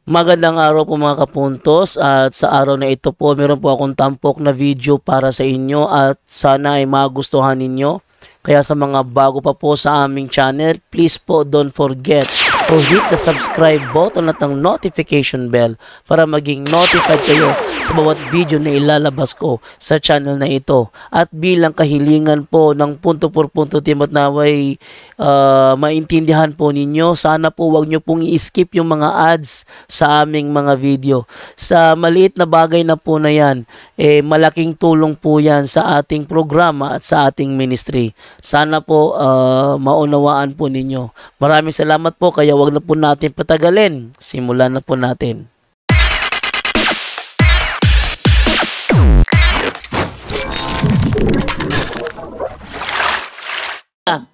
Magandang araw po mga kapuntos, at sa araw na ito po meron po akong tampok na video para sa inyo at sana ay magustuhan ninyo. Kaya sa mga bago pa po sa aming channel, please po don't forget to hit the subscribe button at ang notification bell para maging notified kayo sa bawat video na ilalabas ko sa channel na ito. At bilang kahilingan po ng punto por punto team at naway maintindihan po ninyo, sana po wag nyo pong i-skip yung mga ads sa aming mga video. Sa maliit na bagay na po na yan, malaking tulong po yan sa ating programa at sa ating ministry. Sana po maunawaan po ninyo. Maraming salamat po, kaya wag na po natin patagalin. Simulan na po natin.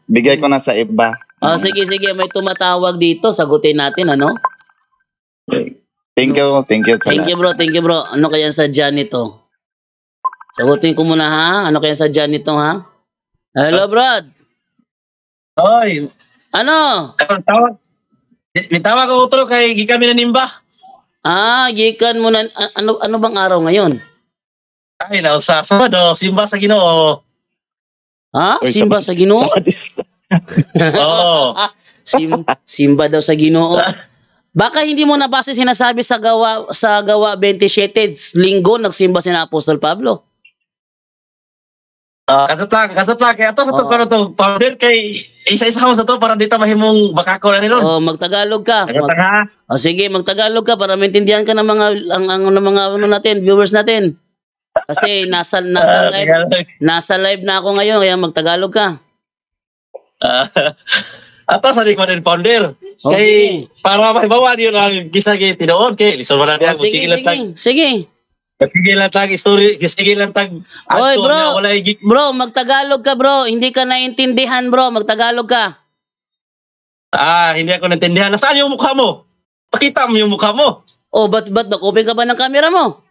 Bigay ko na sa iba. Sige, may tumatawag dito. Sagutin natin, ano? Thank you. Thank you bro. Ano kaya sadya nito? Sagutin ko muna ha. Ano kaya sadya nito ha? Hello, Brad. Hoy. Ano? Tawag. May tawag ako utro kay gikan mi nanimba. Gikan mo na. Ano bang araw ngayon? Ay, na sa Sabado, simba sa Ginoo. Simba sa Ginoo? Oo. Simba daw sa Ginoo. Baka hindi mo nabasa sinasabi sa gawa 27 linggo nagsimba si Apostol Pablo. Katot lang kay ato sa to karon to founder kay isa-isa mo sa to para dito mahimong bakako na nilon. Magtagalog ka. Sige, magtagalog ka para maintindihan ka ng mga ano natin, viewers natin. Kasi nasa live na ako ngayon, kaya magtagalog ka. Ato sa likod ng founder. Kay para mahibawan yun ang gisagi tinuod kay lison man na Sige. Sige lang tag story, sige lang tag Oy bro, magtagalog ka bro, hindi ka naintindihan bro, magtagalog ka. Hindi ako naintindihan. Nasaan yung mukha mo? Pakita mo yung mukha mo. Ba't nag-open ka ba ng camera mo?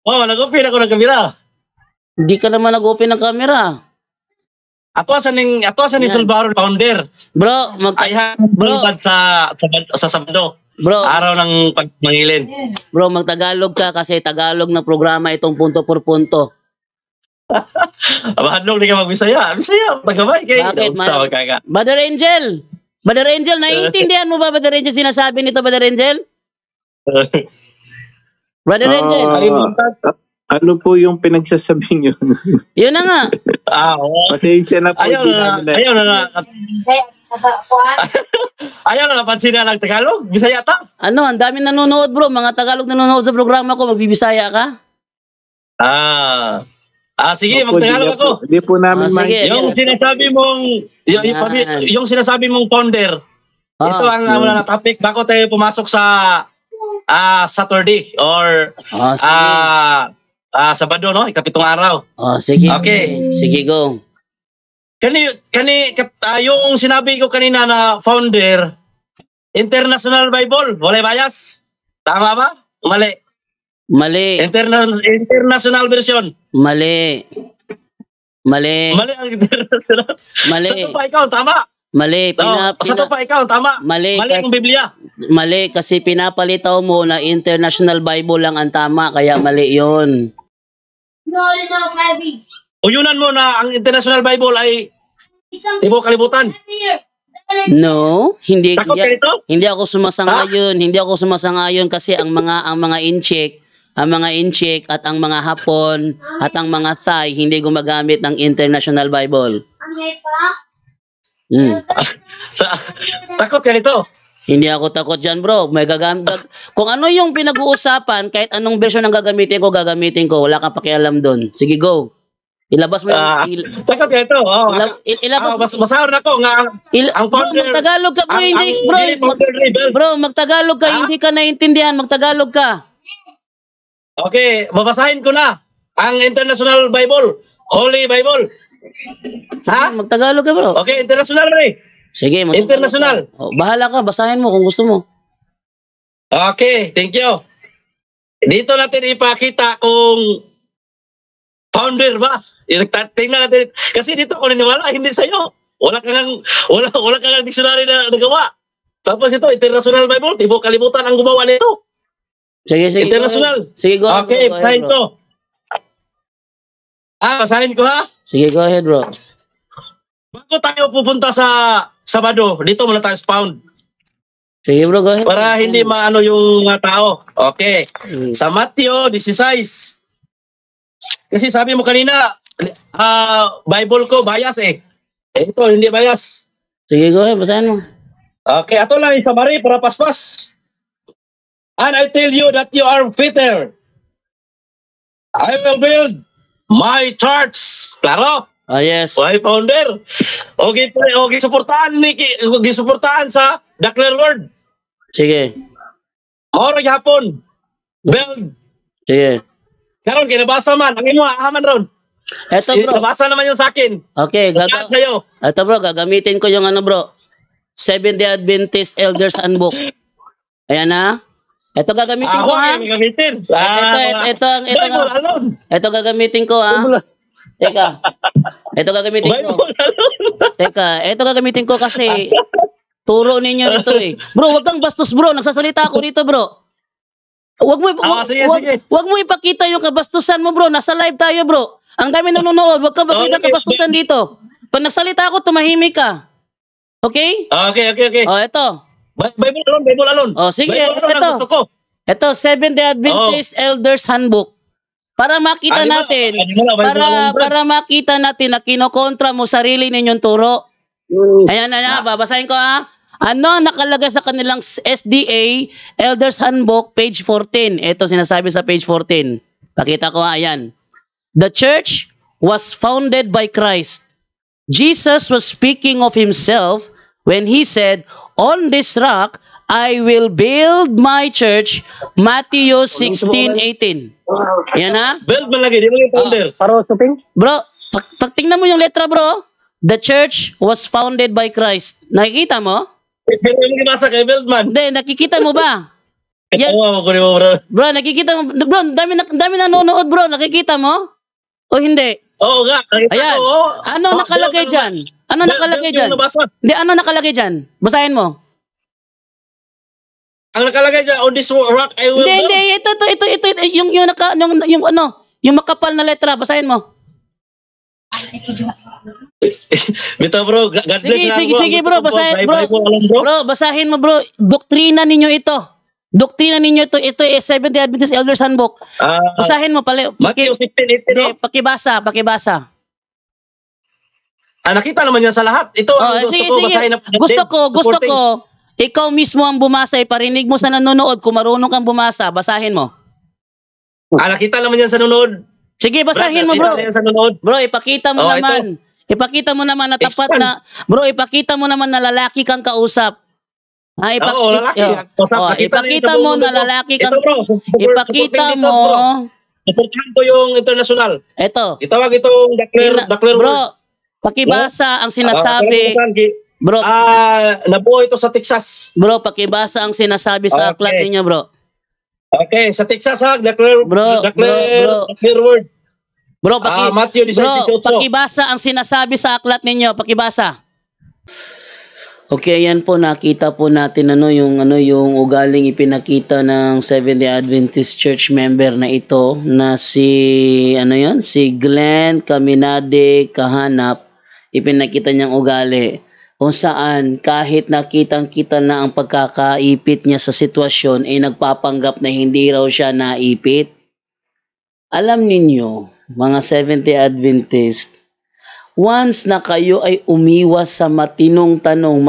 Nag-open ako ng camera. Hindi ka naman nag-open ng camera. Ato sa ning Sulbaro founder. Bro, sa Sabado. Bro, araw ng pagmangilin. Bro, magtagalog ka kasi Tagalog na programa itong punto por punto. Abahadlong di ka magbisaya. Bisaya, tagamay kay. Bakit? Brother Angel, naiintindihan mo ba Brother Angel sinasabi nito, Brother Angel? Brother Angel. Ano po yung pinagsasabi niyo? Yun na nga. Pasensya na po. Ayaw na napansin na lang Tagalog. Bisaya ta. Ang dami nanonood bro. Mga Tagalog nanonood sa programa ko. Magbibisaya ka? Sige, magtagalog ako. Hindi po namin yung sinasabi mong founder. Ito ang na topic bago tayo pumasok sa Saturday or Sabado, no? Ikapitong araw. Sige. Okay. Sige, go. Yung sinabi ko kanina na founder, International Bible, wala bias. Tama ba? Mali. International version. Mali ang international. Mali. Sa to pa ikaw, tama. Mali. Sa to pa ikaw, tama. Mali ang Biblia. Mali kasi pinapalitaw mo na International Bible lang ang tama, kaya mali yun. Uyunan mo na ang International Bible ay tibo kalibutan. No, hindi hindi ako sumasangayon. Hindi ako sumasangayon kasi ang mga incheck at ang mga Hapon at ang mga Thai hindi gumagamit ng International Bible. Takot ka nito? Hindi ako takot dyan bro. May kung ano yung pinag-uusapan, kahit anong version ang gagamitin ko. Wala kang pakialam doon. Sige, go. Ilabas mo yung... Takot ka ito. Basahan ako nga ang founder... Magtagalog ka bro. Bro, magtagalog ka. Hindi ka naintindihan. Magtagalog ka. Okay, babasahin ko na ang International Bible. Holy Bible. Magtagalog ka bro. Okay, international rin. Sige, international. Bahala ka, basahin mo kung gusto mo. Okay, thank you. Dito natin ipakita kung founder ba? Tingnan natin. Kasi dito ako niniwala, hindi sa'yo. Wala kang dictionary na nagawa. Tapos ito, International Bible, tibok kalibutan ang gumawa nito. Sige, sige. International. Sige, go ahead. Okay, bro. Go ahead, basahin bro. ko. Basahin ko ha. Sige, go ahead, bro. Bago tayo pupunta sa Sabado, dito muna tayo expound. Sige, bro, go ahead. Para hindi maano yung mga tao. Okay. Mm. Sa Matthew 16. Kasi sabi mo kanina, Bible ko bias eh. Ito, hindi bias. Sige, go ahead. Basahin mo. Okay, ato lang yung summary para paspas. And I tell you that you are fitter. I will build my church. Klaro? Yes. Why founder? Okay, suportahan sa Declare Word. Sige. Oro gihapon. Build. Sige. Karon kinabasa man, ang imo ahaman ron. Eto, bro. Nabasa naman yung sa akin. Okay, Lahat kayo. Ito, bro, gagamitin ko yung ano, bro. Seventh-day Adventist Elders Handbook. Ayan na. Ito gagamitin ko, ha? Gagamitin. Ito, ito gagamitin ko, ha? Teka. Ito gagamitin ko. Teka, ito gagamitin ko kasi turo ninyo ito eh. Bro, wag kang bastos, bro. Nagsasalita ako dito, bro. Wag mo ipakita yung kabastusan mo, bro. Nasa live tayo, bro. Ang dami nanonood. Wag kang pakita kabastusan dito. Pag nagsalita ako, tumahimik ka. Okay? Okay. Oh, ito. Bible alone. Oh, sige. Bible alone ang gusto ko. Ito, Seventh-day Adventist Elders Handbook. Para makita natin, para makita natin na kinokontra mo sarili ninyong turo. Ayan na, babasahin ko ha. Ano nakalagay sa kanilang SDA Elders Handbook page 14? Ito sinasabi sa page 14. Pakita ko ha, ayan. The church was founded by Christ. Jesus was speaking of himself when he said, "On this rock I will build my church." Matthew 16:18. Yan ha? Build man lagi, di mo yung founder. Bro, pag tingnan mo yung letra, bro. The church was founded by Christ. Nakikita mo? Pero yung nasa kay build man. Hindi, nakikita mo ba? Yan. Oo, bro. Bro, nakikita mo. Bro, dami nanonood, bro. Nakikita mo? O hindi? Oo nga. Ayan. Ano nakalagay dyan? Ano nakalagay dyan? Hindi, ano nakalagay dyan? Basahin mo. Ang nakalagay dyan, on this rock I will build. Hindi, ito, yung makapal na letra, basahin mo. Bito bro, God bless na Sige bro, basahin bro. Bro, basahin mo bro. Doktrina ninyo ito. Ito ay Seventh-day Adventist Elders Handbook. Basahin mo pala. Matthew 16:18. Pakibasa. Nakita naman yan sa lahat. Ito ang gusto ko basahin na. Gusto ko. Ikaw mismo ang bumasa, iparinig mo sa nanonood. Kung marunong kang bumasa, basahin mo. Nakita naman yan sa nanonood. Sige, basahin mo bro. Bro, ipakita mo naman. Ipakita mo naman na tapat na. Bro, ipakita mo naman na lalaki kang kausap. Ipakita mo na lalaki kang. Ipakita mo. Suportahan ko yung international. Ito. Itawag itong Declare Bro, pakibasa ang sinasabi. Bro, nabuo ito sa Texas. Bro, pakibasa ang sinasabi sa aklat ninyo, bro. Okay, sa Texas ha, Declare Word. Bro, Matthew 16:18. pakibasa ang sinasabi sa aklat ninyo, pakibasa. Okay, ayan po, nakita po natin yung ugaling ipinakita ng Seventh-day Adventist Church member na ito na si Glenn Caminade Kahanap. Ipinakita niyang ugali kung saan kahit nakitang-kita na ang pagkakaipit niya sa sitwasyon ay nagpapanggap na hindi raw siya naipit. Alam ninyo, mga Seventh-day Adventist, once na kayo ay umiwas sa matinong tanong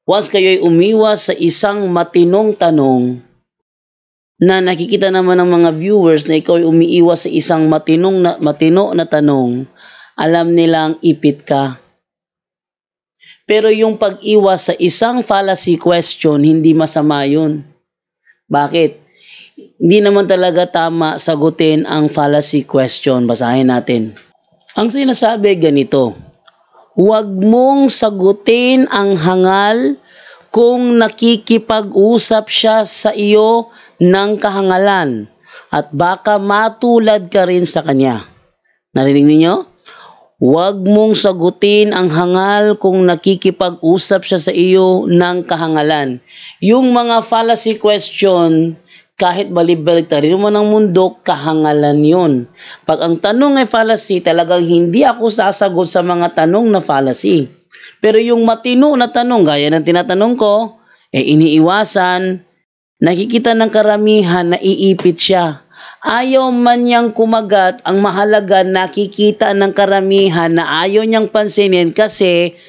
once kayo ay umiwas sa isang matinong tanong, na nakikita naman ng mga viewers na ikaw ay umiiwas sa isang matino na tanong, alam nilang ipit ka. Pero yung pag-iwas sa isang fallacy question, hindi masama yun. Bakit? Hindi naman talaga tama sagutin ang fallacy question. Basahin natin. Ang sinasabi ganito, huwag mong sagutin ang hangal kung nakikipag-usap siya sa iyo ng kahangalan at baka matulad ka rin sa kanya. Narinig niyo? Huwag mong sagutin ang hangal kung nakikipag-usap siya sa iyo ng kahangalan. Yung mga fallacy question, kahit balibaliktarin mo ng mundo, kahangalan yun. Pag ang tanong ay fallacy, talagang hindi ako sasagot sa mga tanong na fallacy. Pero yung matino na tanong, gaya ng tinatanong ko, iniiwasan, nakikita ng karamihan na iipit siya. Ayaw man niyang kumagat, ang mahalaga nakikita ng karamihan na ayaw niyang pansinin kasi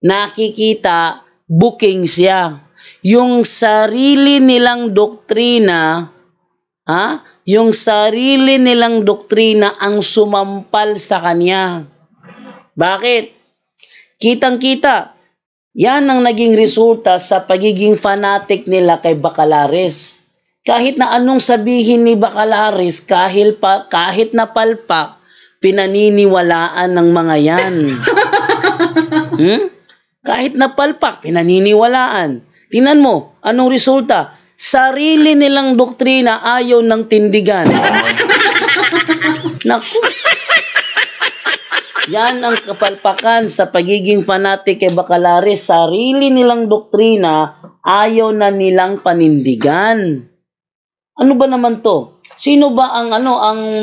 nakikita booking siya. Yung sarili nilang doktrina, yung sarili nilang doktrina ang sumampal sa kanya. Bakit? Kitang-kita. Yan ang naging resulta sa pagiging fanatic nila kay Bacalares. Kahit na anong sabihin ni Bacalares, kahit na palpak, pinaniniwalaan ng mga yan. Kahit na palpak, pinaniniwalaan. Tingnan mo, anong resulta? Sarili nilang doktrina ayaw ng tindigan. Naku. Yan ang kapalpakan sa pagiging fanatic kay Bacalares. Sarili nilang doktrina ayaw na nilang panindigan. Ano ba naman to? Sino ba ang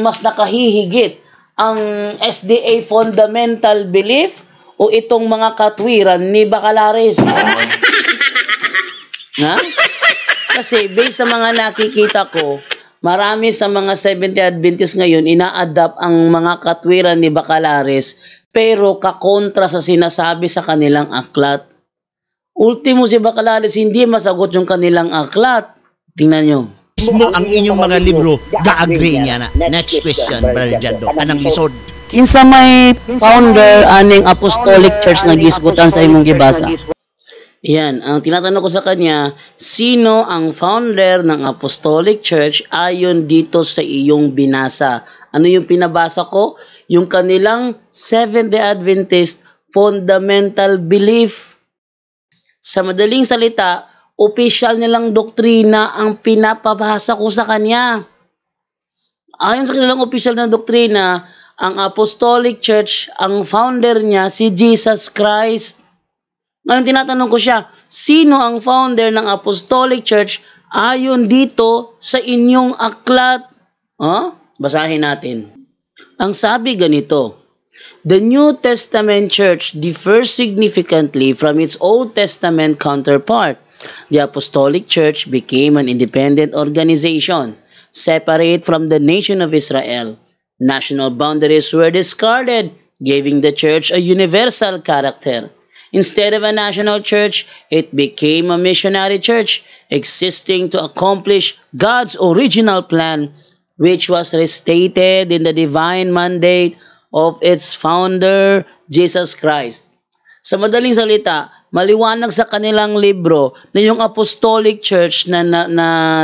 mas nakahihigit? Ang SDA fundamental belief o itong mga katwiran ni Bacalares? Kasi based sa mga nakikita ko, marami sa mga Seventh-day Adventist ngayon ina-adapt ang mga katwiran ni Bacalares pero kakontra sa sinasabi sa kanilang aklat. Ultimo si Bacalares hindi masagot yung kanilang aklat. Tingnan nyo. Mismo ang inyong mga libro, ga-agree niya na. Next question, Brother Jando. Anang lisod? Kinsa may founder aning Apostolic Church nga gisgutan sa imong gibasa? Yan, ang tinatanong ko sa kanya, sino ang founder ng Apostolic Church ayon dito sa iyong binasa? Ano yung pinabasa ko? Yung kanilang Seventh-day Adventist fundamental belief. Sa madaling salita, opisyal nilang doktrina ang pinapabasa ko sa kanya. Ayon sa kanilang opisyal na doktrina, ang Apostolic Church, ang founder niya si Jesus Christ. Ngayon tinatanong ko siya, sino ang founder ng Apostolic Church ayon dito sa inyong aklat? Basahin natin. Ang sabi ganito, the New Testament Church differs significantly from its Old Testament counterpart. The Apostolic Church became an independent organization, separate from the nation of Israel. National boundaries were discarded, giving the church a universal character. Instead of a national church, it became a missionary church, existing to accomplish God's original plan, which was restated in the divine mandate of its founder, Jesus Christ. Sa madaling salita, maliwanag sa kanilang libro na yung Apostolic Church na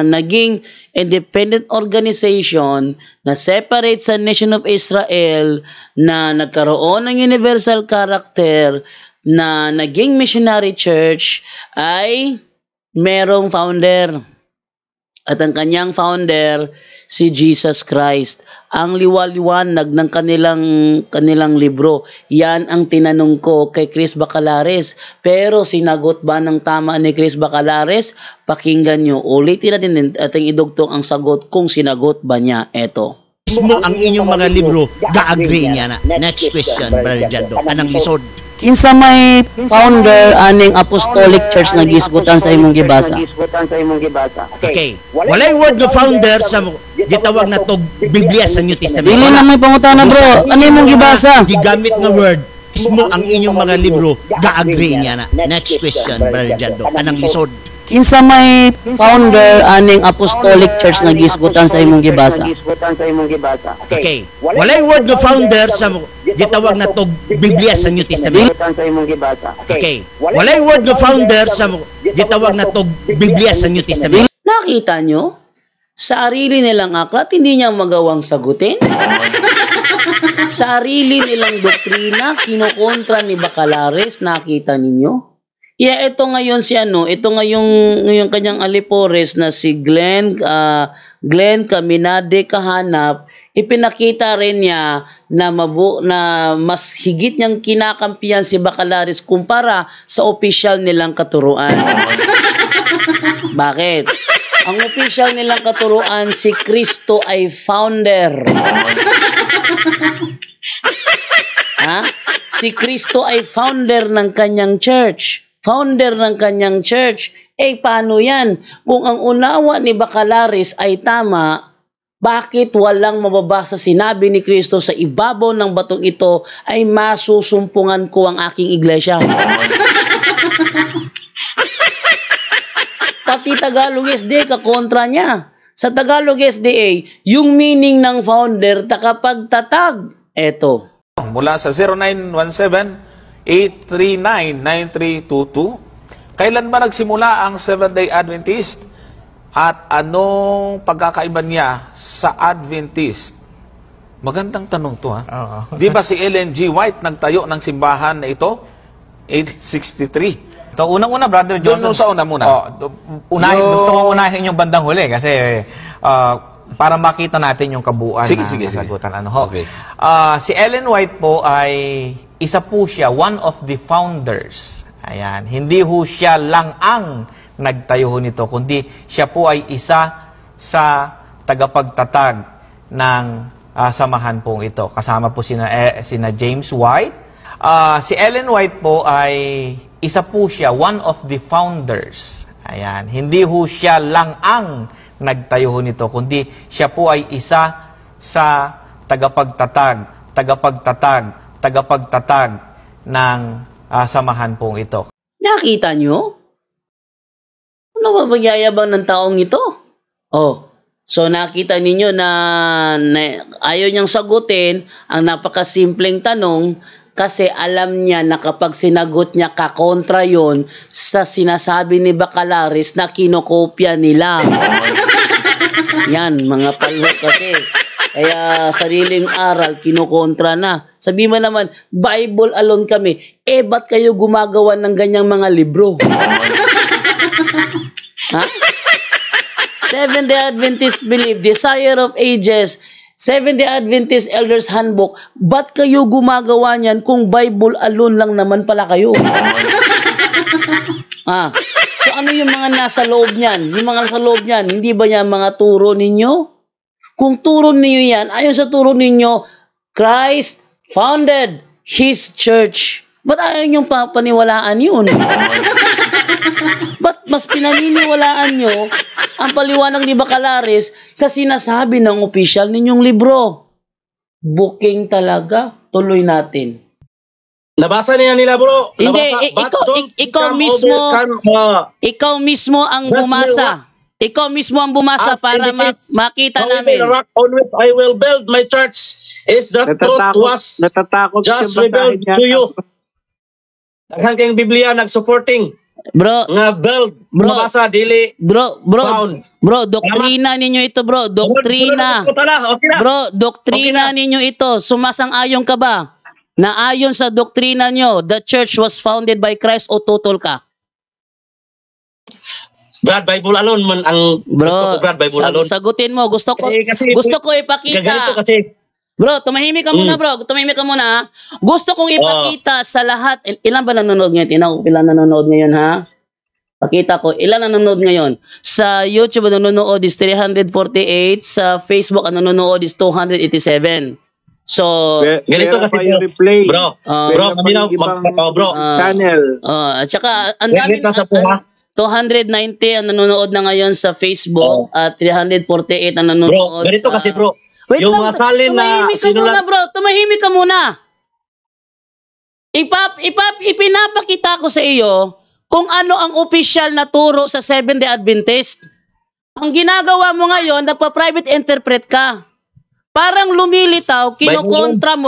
naging independent organization na separate sa nation of Israel, na nagkaroon ng universal character, na naging missionary church, ay merong founder. At ang kanyang founder, si Jesus Christ. Ang liwaliwanag ng kanilang libro. Yan ang tinanong ko kay Chris Bacalares. Pero sinagot ba ng tama ni Chris Bacalares? Pakinggan nyo. Ulitin natin ating idugtong ang sagot kung sinagot ba niya. Eto. Mismo ang inyong mga libro, ga-agree niya na. Next question, Brother Jando. Anang lisod? Kinsa may founder aning Apostolic Church nga gisgutan sa imong gibasa? Okay. Walay word ng founder sa gitawag na to Biblia sa New Testament. Dili na may pangutana bro. Ano imong gibasa? Gigamit nga word. Mismo ang inyong mga libro, ga-agree niya na. Next question, Brother Jando. Anang lisod? Kinsa may founder aning Apostolic Church nga gisgutan sa imong gibasa? Okay. Walay word ng founder sa gitawag na to Biblia sa New Testament. Okay. Walay word ng founder sa gitawag na to Biblia sa New Testament. Nakita nyo? Sa sarili nilang aklat, hindi niya magawang sagutin. Sa sarili nilang doktrina, kinukontra ni Bacalares, nakita ninyo? Yeah, ito ngayon si ano, ito ngayong kanyang alipores na si Glenn Caminade Kahanap, ipinakita rin niya na mas higit niyang kinakampihan si Bacalaris kumpara sa opisyal nilang katuruan. Bakit? Ang opisyal nilang katuruan, si Kristo ay founder. Ha? Si Kristo ay founder ng kanyang church. Founder ng kanyang church. Eh, paano yan? Kung ang unawa ni Bacalaris ay tama, bakit walang mababasa sinabi ni Kristo sa ibabaw ng batong ito ay masusumpungan ko ang aking iglesia? Pati Tagalog SDA kakontra niya. Sa Tagalog SDA, yung meaning ng founder, takapagtatag. Eto. Mula sa 0917-839-9322, kailan ba nagsimula ang Seventh-day Adventist at anong pagkakaiba niya sa Adventist? Magandang tanong to, ha? Di ba si Ellen G. White nagtayo ng simbahan na ito? 1863. So, unang-una, Brother Johnson. Doon sa una muna. Gusto kong unahin yung bandang huli kasi para makita natin yung kabuuan sige. sagutan. Ano ho? Okay. Si Ellen White po ay isa po siya, one of the founders. Ayan. Hindi ho siya lang ang nagtayo nito, kundi siya po ay isa sa tagapagtatag ng samahan pong ito. Kasama po sina James White. Si Ellen White po ay isa po siya, one of the founders. Ayan. Hindi ho siya lang ang nagtayo nito, kundi siya po ay isa sa tagapagtatag ng samahan pong ito. Nakita nyo? Ano ba magyayabang ng taong ito? Oh, so nakita ninyo na ayaw niyang sagutin ang napakasimpleng tanong kasi alam niya na kapag sinagot niya kakontra yon sa sinasabi ni Bacalaris na kinokopya nila. Yan, mga palhok kasi. Kaya sariling aral, kinokontra na. Sabi mo naman, Bible alone kami. Eh, ba't kayo gumagawa ng ganyang mga libro? Ha? Seventh-day Adventist Belief, Desire of Ages, Seventh-day Adventist Elders Handbook, ba't kayo gumagawa niyan kung Bible alone lang naman pala kayo? So ano yung mga nasa loob niyan? Yung mga nasa loob niyan, hindi ba yan mga turo ninyo? Kung turo ninyo yan, ayon sa turo ninyo, Christ founded His church. Ba't ayaw niyong paniwalaan yun? Ba't mas pinaniniwalaan nyo ang paliwanag ni Bacalaris sa sinasabi ng opisyal ninyong libro? Booking talaga. Tuloy natin. Nabasa nila bro. Hindi, ikaw mismo ang bumasa. Ikaw mismo ang bumasa para makita namin. The rock on which I will build my church is the truth was just revealed to you. Daghan kayong Biblia nag-supporting. Bro, nga build, mabasa, dili. Bro, doktrina ninyo ito, bro. Doktrina. Bro, doktrina ninyo ito. Sumasang-ayon ka ba? Na ayon sa doktrina nyo, the church was founded by Christ o tutol ka? Brad, Bible alone man ang bro, Brad, Bible alone. Sagutin mo. Gusto ko ipakita. Bro, tumahimik ka muna, bro. Tumahimik ka muna. Gusto kong ipakita sa lahat. Ilan ba nanonood ngayon? Tinaw, ilan nanonood ngayon, ha? Pakita ko. Ilan nanonood ngayon? Sa YouTube, nanonood is 348. Sa Facebook, nanonood is 287. So, ganito kasi yung replay. Bro, channel. At saka, ang dami, 290 ang nanonood na ngayon sa Facebook at 348 ang nanonood. Bro, ganito kasi bro. Wait yung lang, mga salin na sinulat. Tumahimik ka muna. Ipinapakita ko sa iyo kung ano ang opisyal na turo sa Seventh-day Adventist. Ang ginagawa mo ngayon, nagpa-private interpret ka. Parang lumilitaw, kinokontra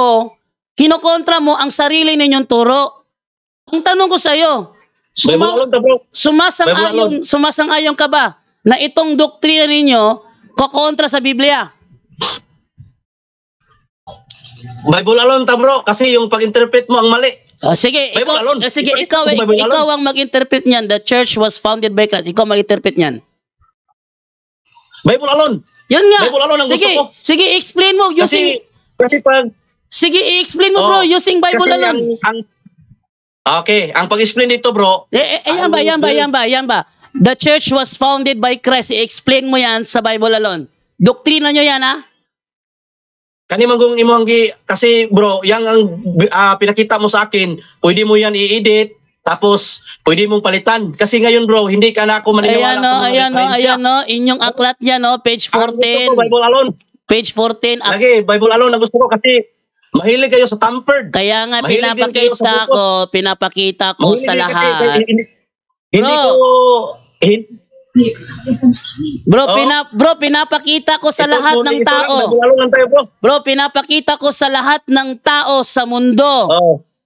mo ang sarili ninyong turo. Ang tanong ko sa iyo, sumasang-ayon ka ba na itong doktrina ninyo kokontra sa Biblia? Bible alone ta bro, kasi yung pag-interpret mo ang mali. Sige, Bible alone. sige, Bible ikaw alone. ang mag-interpret niyan. The church was founded by Christ. Ikaw mag-interpret niyan. Bible alone. Yun nga. Bible alone ang gusto Sige, ko. sige, explain mo using Kasi pag Sige, i-explain mo bro using Bible kasi alone. ang pag-explain dito bro. Yan ba? The church was founded by Christ. I-explain mo yan sa Bible alone. Doktrina nyo yan, ha? Kani manggong imong kasi bro, yang ang pinakita mo sa akin, pwede mo yan i-edit tapos pwede mong palitan. Kasi ngayon bro, hindi ka na ako maniniwala sa mga referensya. Ayan o, inyong aklat yan o, page 14. Ang gusto ko, Bible alone. Page 14. Lagi, Bible alone ang gusto ko kasi mahilig kayo sa tampered. Kaya nga Mahilig din kayo sa pinapakita ko sa lahat. Hindi ko Bro, pinapakita ko sa lahat ng tao. Bro, pinapakita ko sa lahat ng tao sa mundo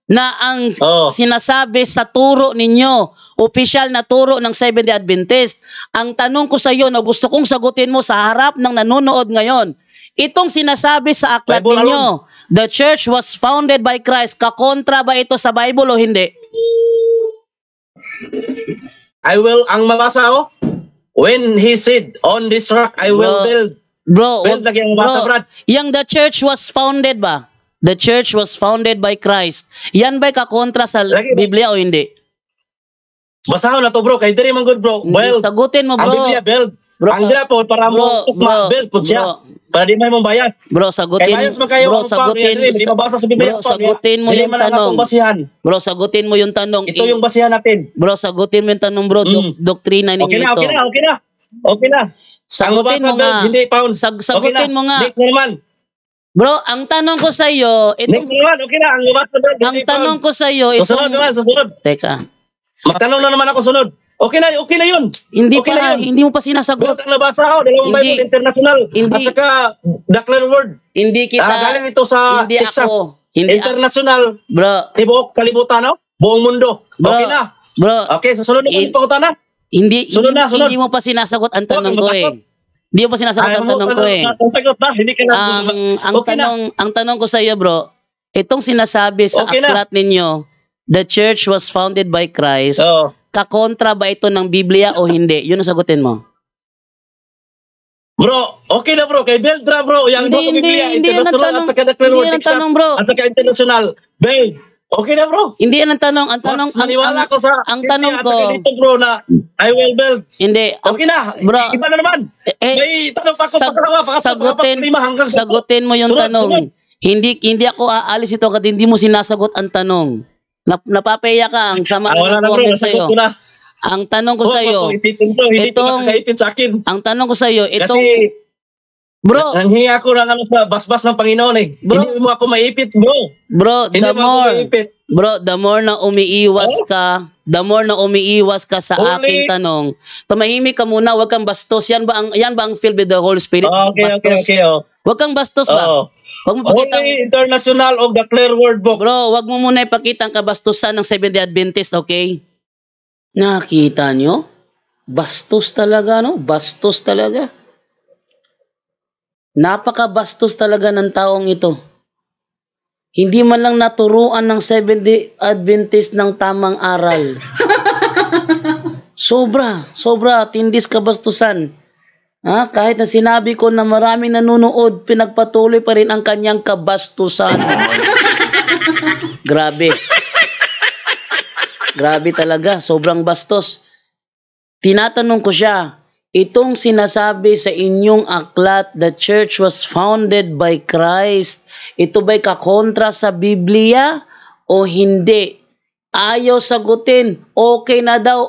na ang sinasabi sa turo ninyo, opisyal na turo ng Seventh-day Adventist. Ang tanong ko sa iyo na gusto kong sagutin mo sa harap ng nanonood ngayon, itong sinasabi sa aklat ninyo, the church was founded by Christ, kakontra ba ito sa Bible o hindi? ang mabasa ko, when he said, on this rock I will build. Build lagi ang mabasa, Brad. Yang the church was founded ba? The church was founded by Christ. Yan ba'y kakontra sa Biblia o hindi? Basahon na to bro, kay diri man good bro. Build. Sagutin mo bro. Ang Biblia build. Bro, ang dira po para mo build po siya. Para di may mong bayad. Bro, sagutin. Bro, sagutin. Di mabasa sa Biblia. Bro, sagutin mo yung tanong. Bro, sagutin mo yung tanong. Ito yung basihan natin. Bro, sagutin mo yung tanong bro. Doktrina ninyo ito. Okay na. Sagutin mo nga. Hindi pound. Sagutin mo nga. Next naman. Bro, ang tanong ko sa iyo, next naman, okay na. Ang tanong ko sa iyo, susunod naman, susunod. Teka. Magtanong na naman ako sunod. Okay na yun. Hindi pa, hindi mo pa sinasagot. Ang nabasa ko, dalawang Bible International. At saka, Declare Word. Hindi kita. Galing ito sa Texas. International. Bro. Tibuok kalibutan, no? Buong mundo. Bro, okay na. Bro. Okay, susunod na yung pangutan na. Hindi mo pa sinasagot ang tanong ko eh. Hindi mo pa sinasagot ang tanong ko eh. Ang tanong ko sa iyo bro, itong sinasabi sa aklat ninyo, the church was founded by Christ, kakontra ba ito ng Biblia o hindi? Yun ang sagutin mo. Bro, okay na bro, kay Beldra bro, yung Biblia, international at saka Declare Word, at saka international. Babe, okay na bro. Hindi yan ang tanong. Ang tanong, maniwala ko sa ang tanong ko dito bro na I will build. Hindi. Okay na. Bro. Iba na naman. May tanong pa ako sagutin mo yung tanong. Hindi ako aalis ito kasi hindi mo sinasagot ang tanong. Napapahiya ka ang sama ng comment sa iyo. Ang tanong ko sa iyo, ang tanong ko sa iyo, itong bro, nanghingi ako ng sa basbas ng Panginoon eh. Bro, hindi mo ako maipit, bro. Bro, the more na umiiwas ka sa aking tanong, tumahimik ka muna, wag kang bastos. Yan ba ang filled with the Holy Spirit? Okay. Wag kang bastos ba? Wag mo pakita International of the Declare Word book. Bro, wag mo muna ipakita ang kabastusan ng Seventh-day Adventist, okay? Nakita nyo? Bastos talaga, no? Bastos talaga. Napakabastos talaga ng taong ito. Hindi man lang naturuan ng Seventh-day Adventist ng tamang aral. Sobra, tindis kabastusan. Kahit na sinabi ko na maraming nanonood, pinagpatuloy pa rin ang kanyang kabastusan. Grabe. Grabe talaga, sobrang bastos. Tinatanong ko siya, itong sinasabi sa inyong aklat, the church was founded by Christ, ito ba'y kakontra sa Biblia o hindi? Ayaw sagutin, okay na daw.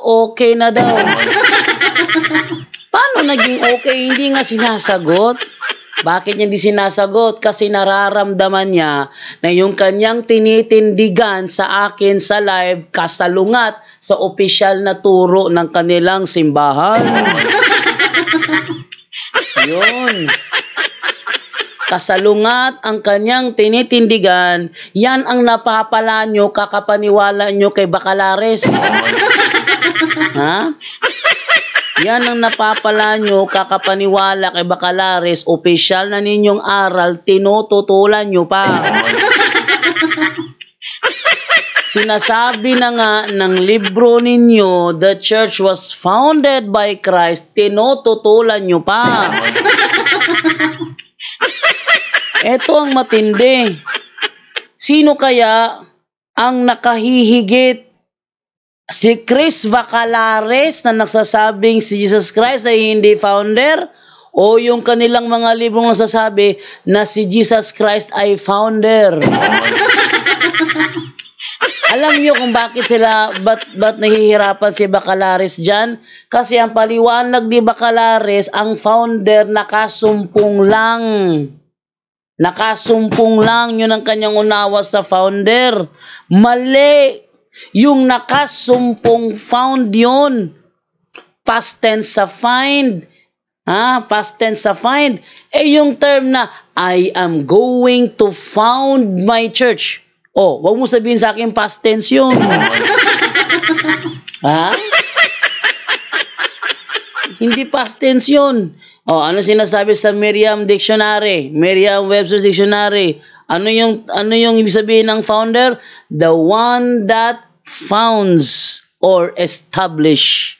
Paano naging okay? Hindi nga sinasagot. Bakit niya hindi sinasagot? Kasi nararamdaman niya na yung kanyang tinitindigan sa akin sa live kasalungat sa opisyal na turo ng kanilang simbahan. Yun. Kasalungat ang kanyang tinitindigan, yan ang napapala nyo, kakapaniwala nyo kay Bacalares. Yan ang napapala nyo, kakapaniwala kay Bacalares, opisyal na ninyong aral, tinututulan nyo pa. Sinasabi na nga ng libro ninyo, the church was founded by Christ, tinututulan nyo pa. Ito ang matindi. Sino kaya ang nakahihigit? Si Chris Bacalares na nagsasabing si Jesus Christ ay hindi founder? O yung kanilang mga librong nagsasabi na si Jesus Christ ay founder? Alam niyo kung bakit sila, ba't nahihirapan si Bacalares dyan? Kasi ang paliwanag ni Bacalares, ang founder nakasumpong lang. Nakasumpong lang, yun ang kanyang unawa sa founder. Mali! Yung nakasumpong found yun. Past tense sa find. Past tense sa find. Yung term na, I am going to found my church. Wag mo sabihin sa akin past tense yun. Hindi past tense yun. Ano sinasabi sa Merriam Dictionary? Merriam-Webster's Dictionary. Ano yung ibig sabihin ng founder? The one that founds or establish.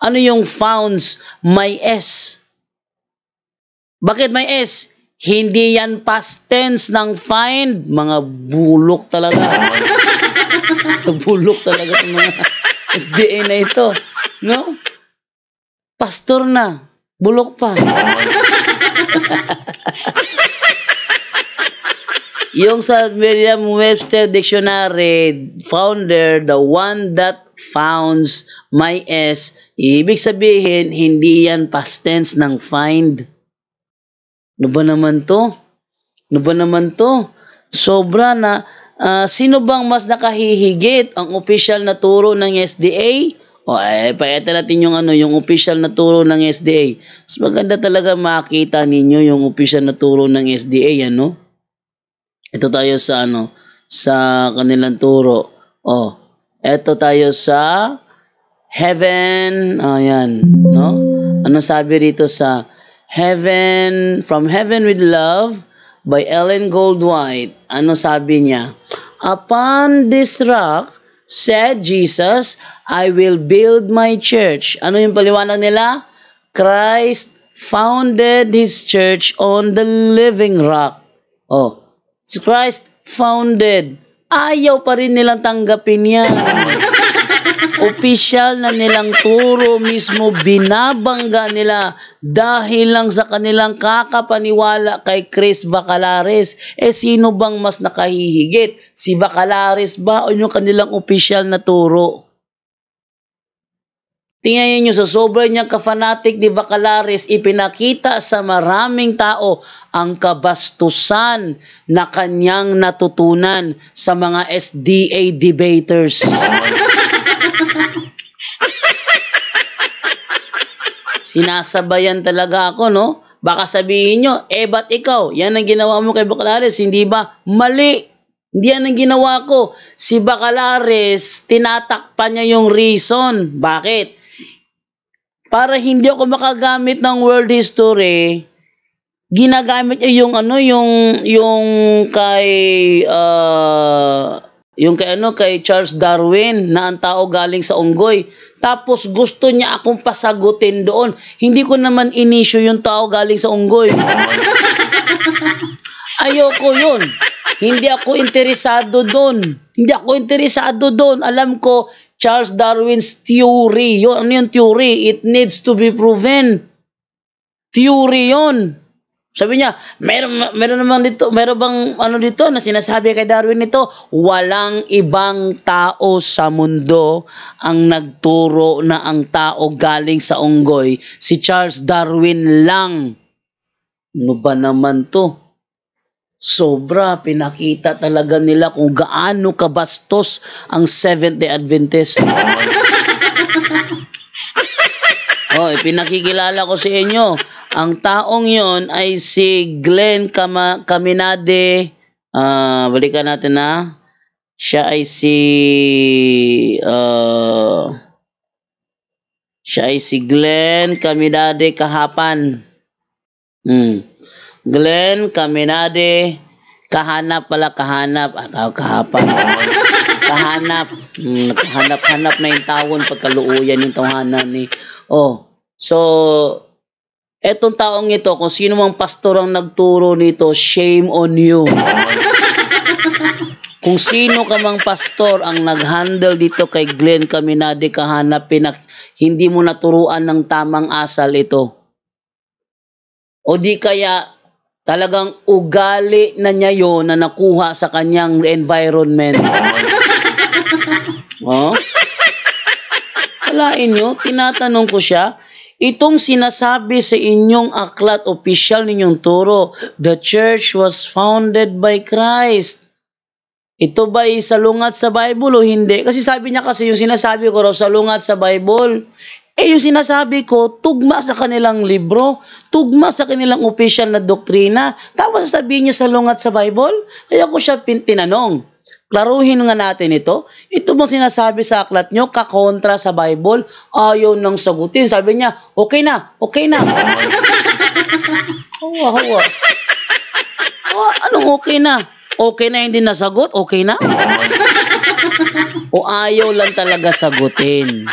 Ano yung founds? May S. Bakit may S? Hindi yan past tense ng find. Mga bulok talaga. Bulok talaga ng mga SDA na ito. No? Pastor na. Bulok pa. Yung sa Merriam-Webster Dictionary, founder, the one that founds, may S, ibig sabihin, hindi yan past tense ng find. Ano ba naman to? Ano ba naman to? Sobra na. Sino bang mas nakahihigit? Ang official na turo ng SDA? Pakita natin yung official na turo ng SDA. Mas maganda talaga makita ninyo yung official na turo ng SDA, ano? Ito tayo sa sa kanilang turo. Ito tayo sa heaven. Ayan, no? Ano sabi dito sa Heaven, From Heaven with Love by Ellen Goldwhite? Ano sabi niya? Upon this rock, said Jesus, I will build my church. Ano yung paliwanag nila? Christ founded His church on the living rock. Christ founded. Ayaw pa rin nilang tanggapin yan. Official na nilang turo mismo, binabangga nila dahil lang sa kanilang kakapaniwala kay Chris Bacalares. Sino bang mas nakahihigit? Si Bacalares ba o yung kanilang official na turo? Tingnan niyo, sa sobrang niyang kafanatik ni Bacalares, ipinakita sa maraming tao ang kabastusan na kanyang natutunan sa mga SDA debaters. Sinasabayan talaga ako, no? Baka sabihin nyo, ba't ikaw? Yan ang ginawa mo kay Bacalares, hindi ba? Mali! Hindi yan ang ginawa ko. Si Bacalares, tinatakpan niya yung reason. Bakit? Para hindi ako makagamit ng world history, ginagamit niya kay Charles Darwin na ang tao galing sa unggoy. Tapos gusto niya akong pasagutin doon. Hindi ko naman inisyu yung tao galing sa unggoy. Ayoko yun. Hindi ako interesado doon. Alam ko, Charles Darwin's theory. Ano yung theory? It needs to be proven. Theory yun. Sabi niya, meron bang dito na sinasabi kay Darwin nito? Walang ibang tao sa mundo ang nagturo na ang tao galing sa unggoy. Si Charles Darwin lang. Ano ba naman to? Sobra, pinakita talaga nila kung gaano kabastos ang Seventh-day Adventist. Pinakikilala ko sa inyo. Ang taong yon ay si Glenn Caminade. Balikan natin na. Siya ay si Glenn Caminade Kahapan. Glenn Caminade Kahanap. nakahanap. Nakahanap-hanap na yung tawon pagkaluuyan yung tawanan ni. Oh, so, etong taong ito, kung sino mang pastor ang nagturo nito, shame on you. Kung sino ka mang pastor ang nag-handle dito kay Glenn Caminade kahanapin na hindi mo naturuan ng tamang asal ito. O di kaya talagang ugali na niya yon na nakuha sa kanyang environment. Oh? Kalain nyo, tinatanong ko siya, itong sinasabi sa inyong aklat, opisyal ninyong turo, the church was founded by Christ. Ito ba ay salungat sa Bible o hindi? Kasi sabi niya kasi yung sinasabi ko raw salungat sa Bible. Yung sinasabi ko, tugma sa kanilang libro, tugma sa kanilang opisyal na doktrina. Tapos sasabihin niya salungat sa Bible? Kaya ko siya tinanong. Klaruhin nga natin ito. Ito bang sinasabi sa aklat nyo, kakontra sa Bible? Ayaw nang sagutin. Sabi niya, okay na, okay na. Hawa. Anong okay na? Okay na hindi nasagot? Okay na? O ayaw lang talaga sagutin?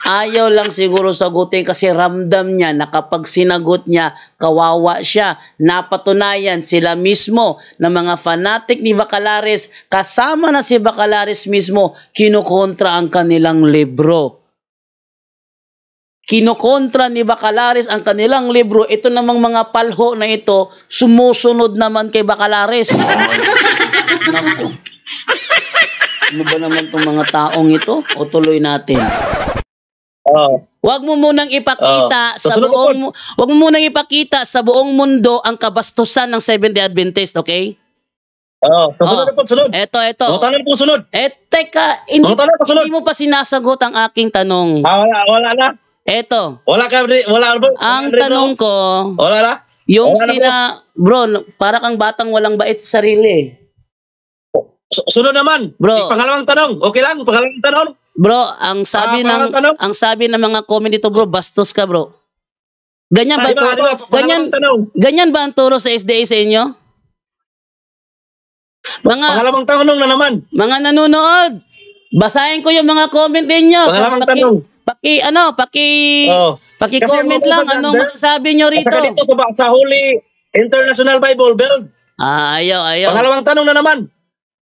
Ayaw lang siguro sagutin kasi ramdam niya na kapag sinagot niya, kawawa siya. Napatunayan sila mismo na mga fanatic ni Bacalares, kasama na si Bacalares mismo, kinukontra ang kanilang libro. Kinukontra ni Bacalares ang kanilang libro. Ito namang mga palho na ito, sumusunod naman kay Bacalares. Naku. Ano ba naman itong mga taong ito? O tuloy natin. Wag mo munang ipakita wag mo munang ipakita sa buong mundo ang kabastusan ng Seventh-day Adventist, okay? Sunod na po, sunod. Ito. Mga tanong po, sunod. Teka, hindi mo pa sinasagot ang aking tanong. Wala na. Ito. Wala. Ang tanong ko, wala na. Yung bro, para kang batang walang bait sa sarili. Sunod naman. Bro. Pangalawang tanong. Okay lang, pangalawang tanong. Bro, ang sabi ng mga comment dito, bro, bastos ka, bro. Ganyan ba ganyan ba ang turo sa SDA sa inyo? Pangalawang tanong na naman. Mga nanonood. Basahin ko yung mga comment ninyo. Pangalawang tanong. Paki-comment lang anong masasabi nyo rito. At saka dito sa Holy International Bible Belt. Ayaw. Pangalawang tanong na naman.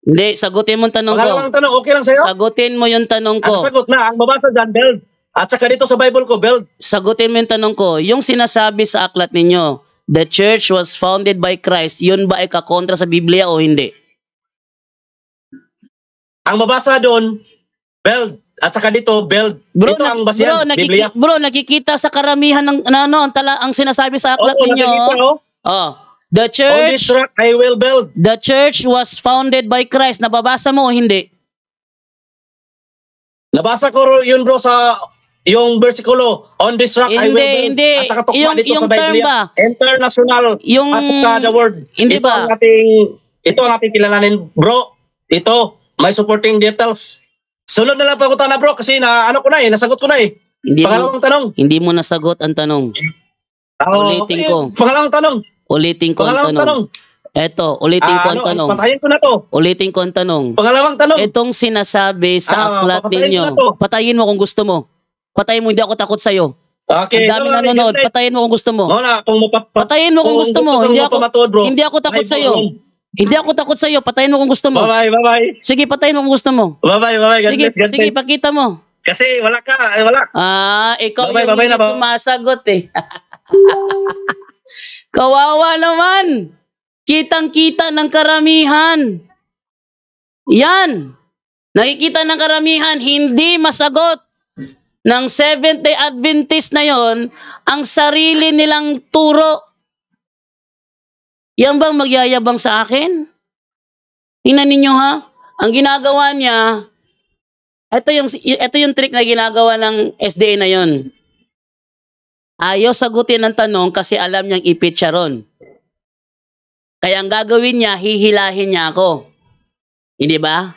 Hindi, sagutin mo yung tanong ko. Pangalawang tanong, okay lang sa'yo? Sagutin mo yung tanong ko. Ang sagot na, ang mabasa dyan, Belt. At saka dito sa Bible ko, Belt. Sagutin mo yung tanong ko. Yung sinasabi sa aklat ninyo, the church was founded by Christ, yun ba ay kakontra sa Biblia o hindi? Ang mabasa doon, Belt. At saka dito, Belt. Bro, ito ang basihan, Biblia. Bro, nakikita sa karamihan ng ang sinasabi sa aklat ninyo. The church, on this rock I will build. The church was founded by Christ. Nababasa mo o hindi? Nabasa ko yun, bro, sa yung versikulo, on this rock I will build. Hindi. At saka tukma dito sa Biblia. International. Yung the word. Hindi ba? Ito ang ating kilalanin, bro. Ito, may supporting details. Sunod na lang pagutan na, bro, kasi nasagot ko na eh. Pangalawang tanong. Hindi mo nasagot ang tanong. Ulitin ko. Pangalawang tanong. Ulitin ko ang tanong. Eto, ulitin ko ang tanong. Patayin ko na to. Ulitin ko ang tanong. Pangalawang tanong. Itong sinasabi sa aklat ninyo. Patayin mo kung gusto mo. Patayin mo, hindi ako takot sa'yo. Okay. Ang dami nanonood. Patayin mo kung gusto mo. Patayin mo kung gusto mo. Hindi ako takot sa'yo. Hindi ako takot sa'yo. Patayin mo kung gusto mo. Bye-bye. Sige, patayin mo kung gusto mo. Bye-bye. Sige, pakita mo. Kasi wala ka. Wala. Ikaw yung hindi sumasagot eh. Kawawa naman. Kitang-kita ng karamihan. Yan. Nakikita ng karamihan, hindi masagot ng Seventh-day Adventist na yon ang sarili nilang turo. Yan bang magyayabang sa akin? Tingnan ninyo ha. Ang ginagawa niya, ito yung trick na ginagawa ng SDA na yon. Ayaw sagutin ang tanong kasi alam niyang ipit siya ron. Kaya ang gagawin niya, hihilahin niya ako. Hindi ba?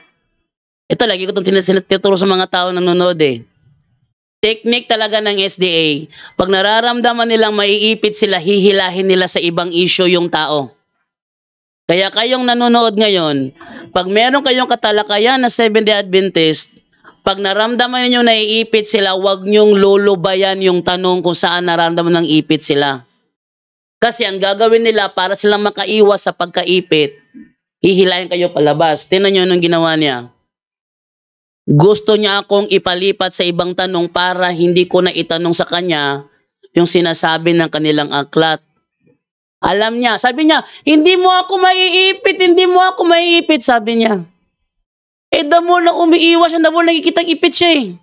Ito, lagi ko itong tinuturo sa mga tao nanonood eh. Technique talaga ng SDA, pag nararamdaman nilang maiipit sila, hihilahin nila sa ibang issue yung tao. Kaya kayong nanonood ngayon, pag meron kayong katalakayan na Seventh-day Adventist, pag naramdaman niyo naiipit sila, huwag niyong lulubayan yung tanong kung saan naramdaman ng ipit sila. Kasi ang gagawin nila para silang makaiwas sa pagkaipit, hihilayin kayo palabas. Tingnan niyo anong ginawa niya. Gusto niya akong ipalipat sa ibang tanong para hindi ko na itanong sa kanya yung sinasabi ng kanilang aklat. Alam niya, sabi niya, hindi mo ako maiipit, sabi niya. The more na umiiwas siya, the more nakikitang ipit siya eh.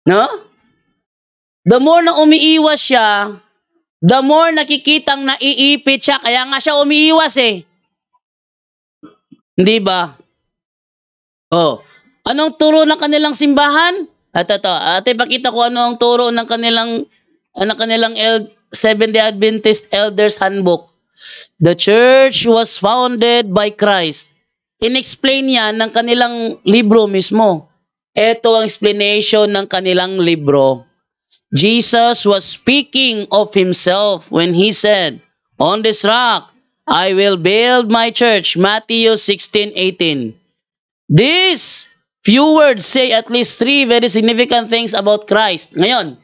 No? The more na umiiwas siya, the more nakikitang naiipit siya, kaya nga siya umiiwas eh. Hindi ba? Oh, anong turo ng kanilang simbahan? Ate, pakita ko ano ang turo ng kanilang Seventh-day Adventist Elders Handbook. The church was founded by Christ. In-explain yan ng kanilang libro mismo. Ito ang explanation ng kanilang libro. Jesus was speaking of himself when he said, "On this rock, I will build my church." Matthew 16:18. These few words say at least 3 very significant things about Christ. Ngayon,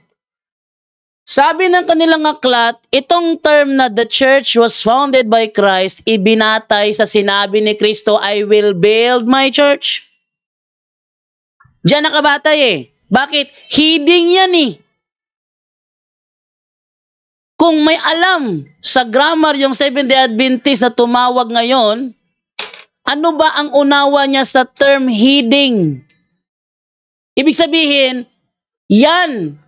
sabi ng kanilang aklat, itong term na the church was founded by Christ, ibinatay sa sinabi ni Kristo, "I will build my church." Diyan nakabatay eh. Bakit? Heading yan eh. Kung may alam sa grammar yung Seventh-day Adventist na tumawag ngayon, ano ba ang unawa niya sa term heading? Ibig sabihin, yan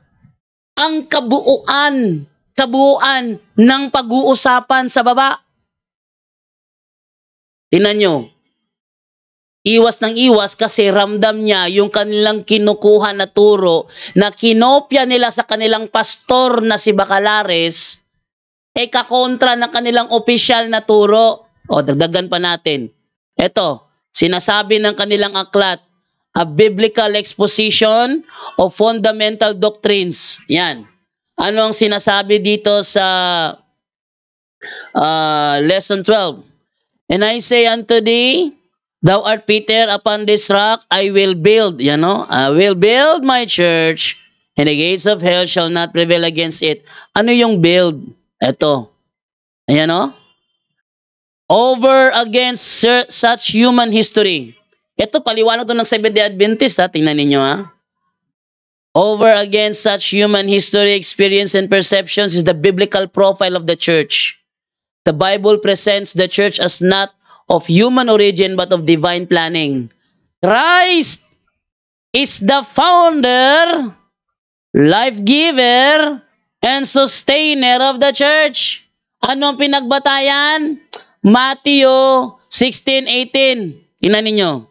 ang kabuuan ng pag-uusapan sa baba. Tingnan nyo. Iwas ng iwas kasi ramdam niya yung kanilang kinukuha na turo na kinopya nila sa kanilang pastor na si Bacalares ay kakontra ng kanilang opisyal na turo. O, dagdagan pa natin. Ito, sinasabi ng kanilang aklat, a biblical exposition of fundamental doctrines. Yan. Ano ang sinasabi dito sa lesson 12? And I say unto thee, thou art Peter, upon this rock I will build, I will build my church, and the gates of hell shall not prevail against it. Ano yung build? Ito. Ayan o. Over against such human history. Ito, paliwanag to ng Seventh-day Adventist, ha? Tingnan ninyo, ha? Over against such human history, experience, and perceptions is the biblical profile of the church. The Bible presents the church as not of human origin but of divine planning. Christ is the founder, life giver, and sustainer of the church. Ano ang pinagbatayan? Matthew 16:18. Tingnan ninyo.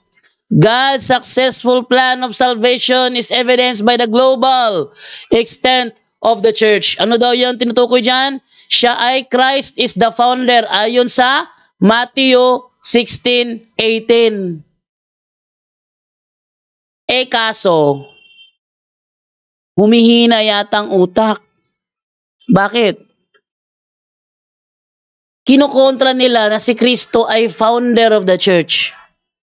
God's successful plan of salvation is evidenced by the global extent of the church. Ano daw yung tinutukoy dyan? Siya ay Christ is the founder ayon sa Matthew 16:18. Kaso, humihina yatang utak. Bakit? Kinukontra nila na si Kristo ay founder of the church.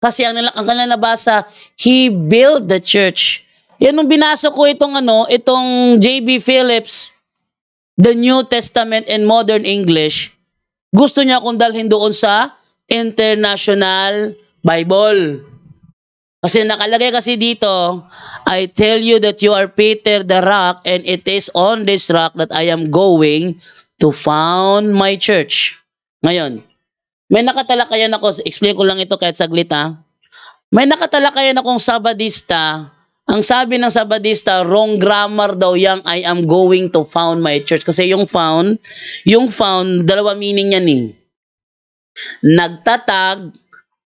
Kasi ang kanilang nabasa, He built the church. Yan nung binasa ko itong J.B. Phillips, The New Testament in Modern English, gusto niya akong dalhin doon sa International Bible. Kasi nakalagay kasi dito, I tell you that you are Peter the rock, and it is on this rock that I am going to found my church. Ngayon, may nakatalakayan ako, explain ko lang ito kahit saglit ha. May nakatalakayan akong Sabadista. Ang sabi ng Sabadista, wrong grammar daw yang I am going to found my church. Kasi yung found, dalawa meaning yan eh. Nagtatag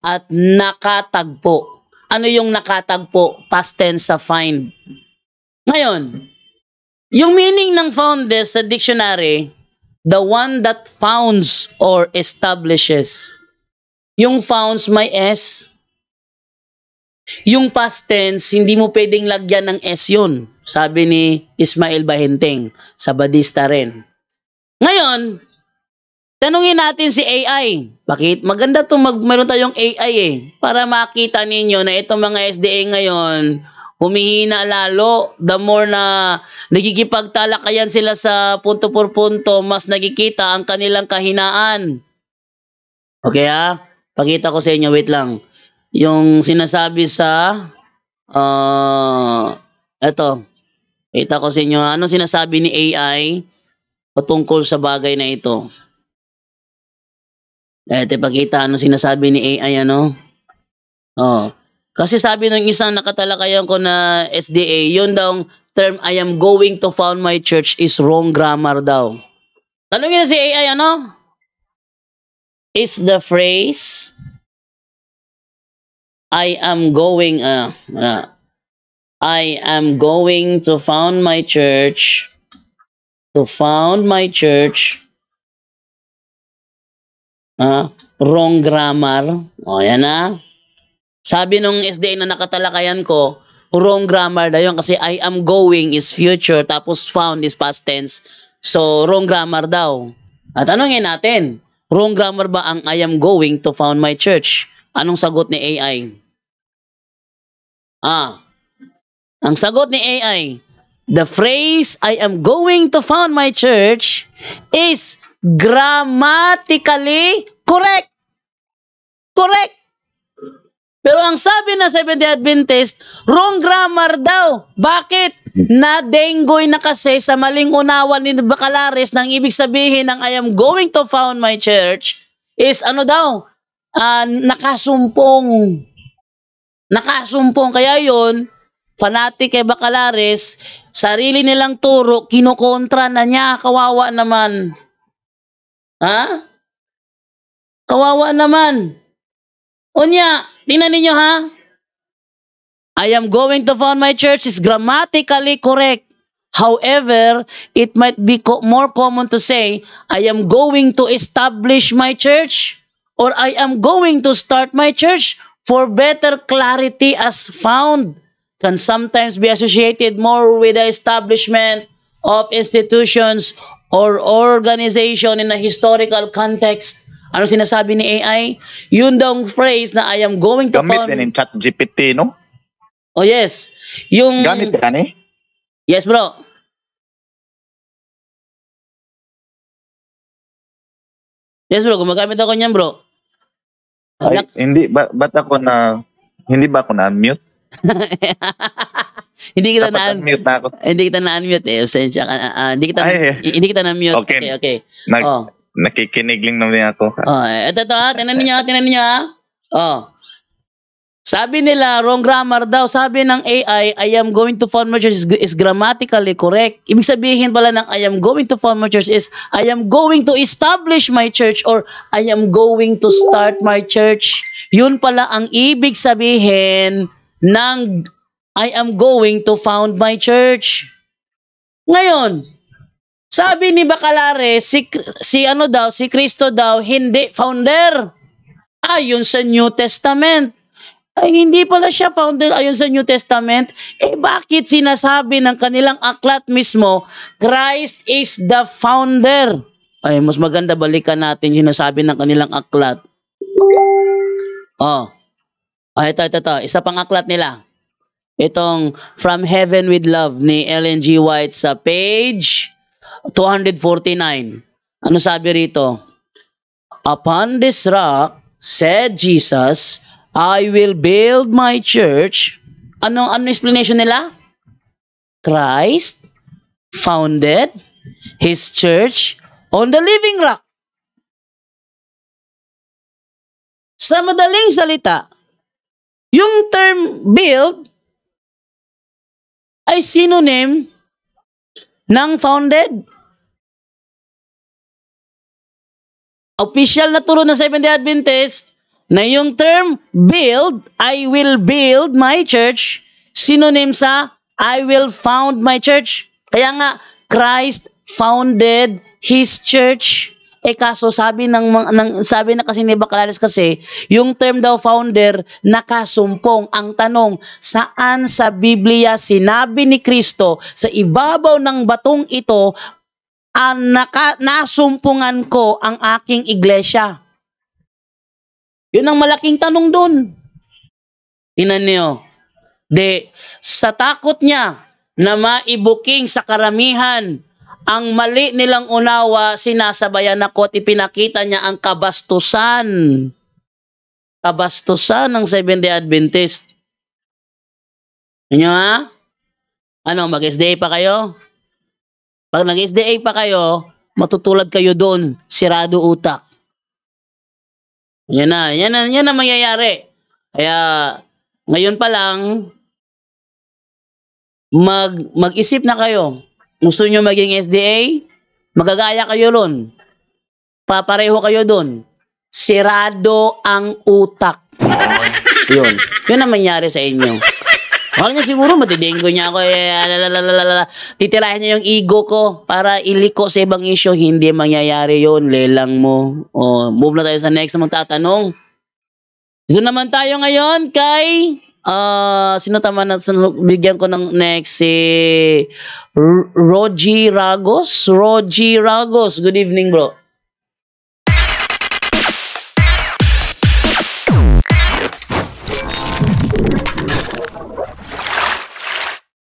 at nakatagpo. Ano yung nakatagpo? Past tense sa find. Ngayon, yung meaning ng found sa dictionary, the one that founds or establishes. Yung founds may S. Yung past tense, hindi mo pwedeng lagyan ng S yun. Sabi ni Ismael Bahenteng, Sabadista rin. Ngayon, Tanungin natin si AI. Bakit? Maganda itong meron tayong AI para makita ninyo na itong mga SDA ngayon, humihina lalo. The more na nagkikipagtalakayan sila sa punto por punto, mas nagkikita ang kanilang kahinaan. Okay ha? Pakita ko sa inyo, wait lang. Yung sinasabi sa, eto. Kita ko sa inyo, anong sinasabi ni AI patungkol sa bagay na ito. Ito, pakita anong sinasabi ni AI, ano? Kasi sabi ng isang nakatalakayan ko na SDA, yun daw term, I am going to found my church is wrong grammar daw. Tanungin na si AI, ano? Is the phrase, I am going to found my church, wrong grammar. Yan na. Sabi nung SDA na nakatalakayan ko, wrong grammar daw yun kasi I am going is future tapos found is past tense. So, wrong grammar daw. At tanongin natin, wrong grammar ba ang I am going to found my church? Anong sagot ni AI? Ang sagot ni AI, the phrase I am going to found my church is grammatically correct. Correct. Pero ang sabi ng Seventh-day Adventist, wrong grammar daw. Bakit? Nadenggoy na kasi sa maling unawa ni Bacalares ng ibig sabihin ng I am going to found my church is ano daw? Nakasumpong. Nakasumpong. Kaya yun, fanatic kay Bacalares, sarili nilang turo, kinokontra na niya. Kawawa naman. Kawawa naman. Unya, tingnan ninyo ha. I am going to found my church is grammatically correct. However, it might be more common to say, I am going to establish my church or I am going to start my church for better clarity as found can sometimes be associated more with the establishment of institutions or organization in a historical context. Ano sinasabi ni AI? Yun daw phrase na I am going to gamit din in ChatGPT, no? Oh yes. Yung gamit yan eh? Yes, bro. Yes, bro. Gumagamit ako niyan, bro. Ay, hindi ba ako na hindi ba ako na-unmute? Hindi kita na-unmute na ako. Hindi kita na-unmute eh. Hindi kita na-mute. Okay. Nakikinig lang naman ako. Ito tinan niyo ha. Sabi nila, wrong grammar daw. Sabi ng AI, I am going to found my church is grammatically correct. Ibig sabihin pala ng I am going to found my church is I am going to establish my church or I am going to start my church. Yun pala ang ibig sabihin ng I am going to found my church. Ngayon, sabi ni Bacalares, si Kristo daw, hindi founder. Ayon sa New Testament. Ay, hindi pala siya founder ayon sa New Testament. Bakit sinasabi ng kanilang aklat mismo, Christ is the founder? Ay, mas maganda balikan natin yung sinasabi ng kanilang aklat. Ito. Isa pang aklat nila. Itong From Heaven with Love ni Ellen G. White sa page 249. Ano sabi rito? Upon this rock, said Jesus, I will build my church. Ano explanation nila? Christ founded His church on the living rock. Sa madaling salita, yung term build ay synonym ng founded. Official na turo ng Seventh-day Adventist na yung term build, I will build my church, synonym sa I will found my church. Kaya nga, Christ founded His church. Kaso sabi na kasi ni Bacalares kasi, yung term daw founder, nakasumpong. Ang tanong, saan sa Biblia sinabi ni Kristo sa ibabaw ng batong ito, nasumpungan ko ang aking iglesia? Yun ang malaking tanong doon. Tingnan niyo. Sa takot niya na maibuking sa karamihan ang mali nilang unawa, sinasabayan ako at ipinakita niya ang kabastusan. Kabastusan ng Seventh-day Adventist. Inyo ha? Ano, mag-SDA pa kayo? Pag nag-SDA pa kayo, matutulad kayo doon, sirado utak. Yan na mangyayari. Kaya, ngayon pa lang, mag-isip na kayo. Gusto nyo maging SDA? Magagaya kayo doon. Papareho kayo doon. Sirado ang utak. Yun. Yun ang mangyari sa inyo. Huwag niya siguro matidenggo niya ako. Titirahin niya yung ego ko para iliko sa ibang issue. Hindi mangyayari yun. Lelang mo. Move na tayo sa next na magtatanong. So naman tayo ngayon kay... sino tama na bigyan ko ng next si Rogie Ragos. Rogie Ragos. Good evening, bro.